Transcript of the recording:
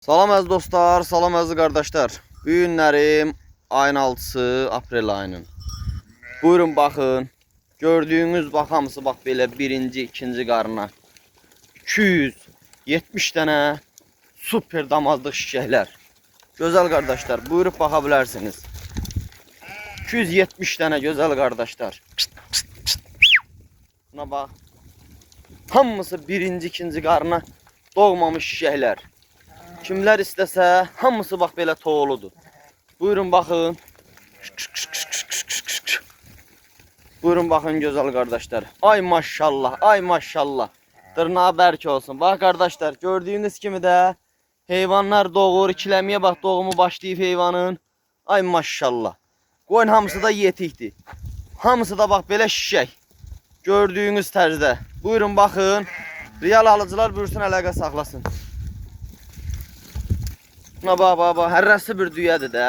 Salam əziz dostlar, salam əziz qardaşlar. Bu günlərim ayın 6-sı, aprel ayının. Buyurun baxın. Gördüyünüz bax hamısı bax belə birinci, ikinci qarına. 270 dənə super damazlıq şişəklər. Gözəl qardaşlar, buyurup baxa bilərsiniz. 270 dənə gözəl qardaşlar. Buna bax. Hamısı birinci, ikinci qarına doğmamış şişəklər. Kimler istəsə, hamısı bax belə toğuludur. Buyurun baxın. Buyurun baxın gözəl qardaşlar. Ay maşallah, ay maşallah. Dırnağı bərk olsun. Bax qardaşlar, gördüyünüz kimi də heyvanlar doğur, ikiləməyə bax doğumu başlayıb heyvanın. Ay maşallah. Qoyun hamısı da yetikdir. Hamısı da bax belə şişək. Gördüyünüz tərzdə. Buyurun baxın. Real alıcılar buyursun, əlaqə saxlasın. Buna bax, hərrəsi bir düyədir də.